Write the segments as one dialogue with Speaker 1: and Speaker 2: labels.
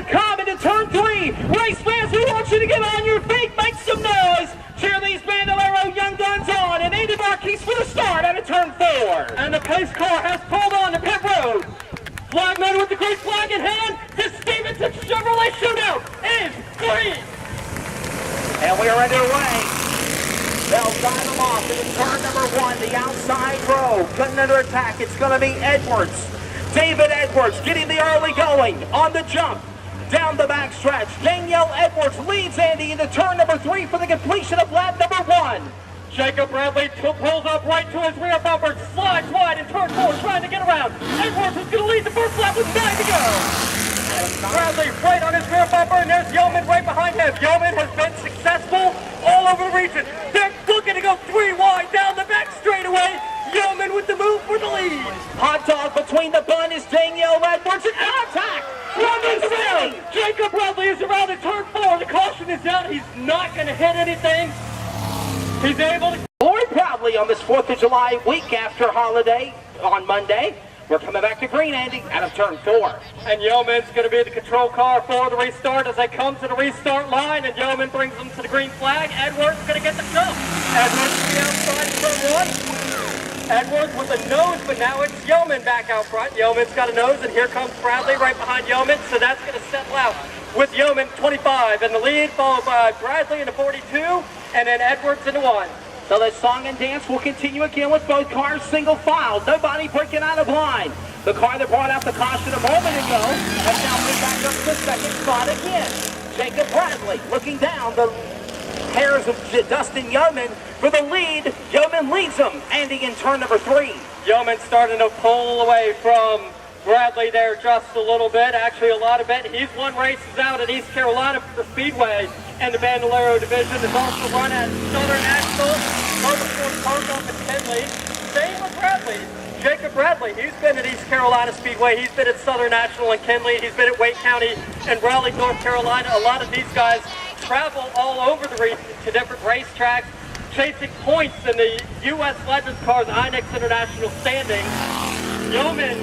Speaker 1: to come into turn 3. Race fans, we want you to get on your feet, make some noise. Cheer these Bandolero young guns on, and Andy Marquis for the start out of turn 4. And the pace car has pulled on to pit road. Flagman with the green flag in hand. This Stevenson Chevrolet shootout is green. And we are underway. They'll drive them off into turn number 1, the outside row. Cutting under attack, it's going to be Edwards. David Edwards getting the early going on the jump. Down the backstretch, Danielle Edwards leads Andy into turn number 3 for the completion of lap number 1. Jacob Bradley pulls up right to his rear bumper, slides wide in turn 4, trying to get around. Edwards is going to lead the first lap with 9 to go. Bradley right on his rear bumper, and there's Yeoman right behind him. Yeoman has been successful all over the region. They're looking to go 3 wide down the back straightaway. Yeoman with the move for the lead. Hot dog between the bun is Danielle Edwards in contact. Down. Jacob Bradley is around in turn 4. The caution is down. He's not going to hit anything. He's able to... Very proudly on this 4th of July week after holiday on Monday. We're coming back to green, Andy, out of turn 4. And Yeoman's going to be the control car for the restart as they come to the restart line, and Yeoman brings them to the green flag. Edwards is going to get the jump. Edwards to the outside in turn 1. Edwards with a nose, but now it's Yeoman back out front. Yeoman's got a nose, and here comes Bradley right behind Yeoman, so that's going to settle out with Yeoman 25 in the lead, followed by Bradley in the 42, and then Edwards in the 1. So the song and dance will continue again with both cars single file. Nobody breaking out of line. The car that brought out the caution a moment ago has now moved back up to the second spot again. Jacob Bradley looking down the pairs of Dustin Yeoman for the lead. Yeoman leads them. Andy in turn number 3. Yeoman starting to pull away from Bradley there just a little bit, actually a lot of it. He's won races out at East Carolina for Speedway, and the Bandolero division is also run at Southern National, Motorsport Park up in Kenley. Same with Bradley. Jacob Bradley, he's been at East Carolina Speedway, he's been at Southern National and Kenley, he's been at Wake County and Raleigh, North Carolina. A lot of these guys travel all over the region to different racetracks, chasing points in the U.S. Legends Cars INEX International standings. Yeoman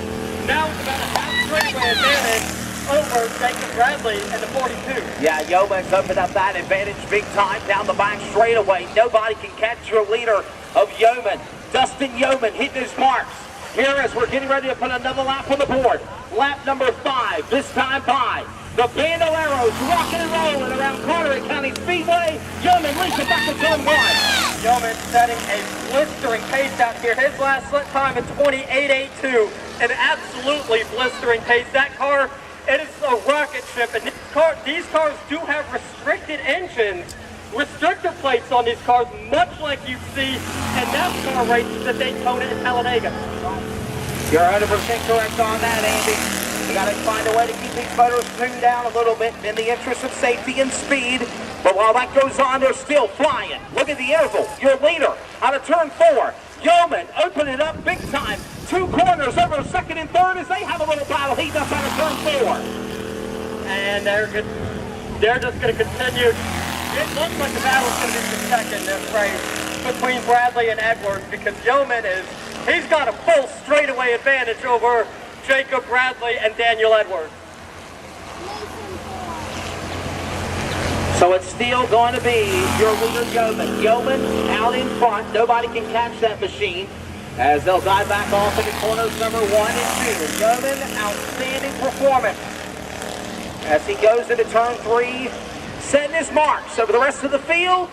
Speaker 1: now is about a half straightaway advantage over Jacob Bradley in the 42. Yeah, Yeoman's opened up that advantage big time down the back straightaway. Nobody can catch your leader of Yeoman. Dustin Yeoman hitting his marks. Here as we're getting ready to put another lap on the board. Lap number 5, this time by the Bandoleros, rocking and rolling around Carteret County Speedway. Yeoman leads it back to turn 1. Yeoman setting a blistering pace out here. His last slip time is 28.82. An absolutely blistering pace. That car, it is a rocket ship, and these cars do have restricted engines, restrictor plates on these cars, much like you see in NASCAR races at Daytona and Talladega. You're 100% correct on that, Andy. We got to find a way to keep these motors tuned down a little bit in the interest of safety and speed. But while that goes on, they're still flying. Look at the interval. Your leader out of turn 4. Yeoman open it up big time. 2 corners over second and third as they have a little battle heat up out of turn 4. And they're just going to continue. It looks like the battle's going to be for second in this race between Bradley and Edwards, because Yeoman he's got a full straightaway advantage over Jacob Bradley and Daniel Edwards. So it's still going to be your leader, Yeoman. Yeoman out in front. Nobody can catch that machine as they'll dive back off into corners number 1 and 2. Yeoman, outstanding performance as he goes into turn 3, setting his marks over the rest of the field.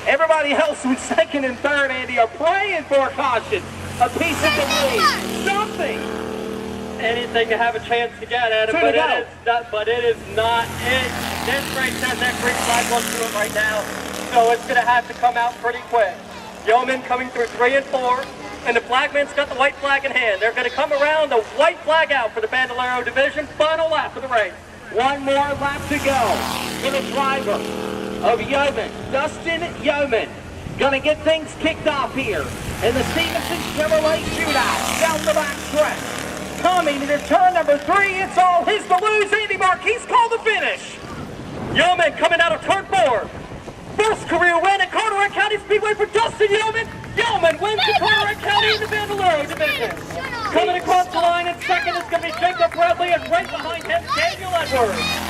Speaker 1: Everybody else in second and third, Andy, are praying for a caution, a piece of the lead, something. Anything to have a chance to get at it, but it is not it. This race has that green flag look to it right now, so it's going to have to come out pretty quick. Yeoman coming through 3 and 4, and the flagman's got the white flag in hand. They're going to come around, the white flag out for the Bandolero division. Final lap of the race. One more lap to go for the driver of Yeoman, Dustin Yeoman. Gonna get things kicked off here in the Stevenson Chevrolet shootout down the back stretch. Coming into turn number 3, it's all his to lose. Andy Marquis called the finish. Yeoman coming out of turn 4. First career win at Carteret County Speedway for Dustin Yeoman. Yeoman wins the Carteret County in the Bandolero division. Coming across the line in second is going to be Jacob Bradley, and right behind him, Daniel Edwards.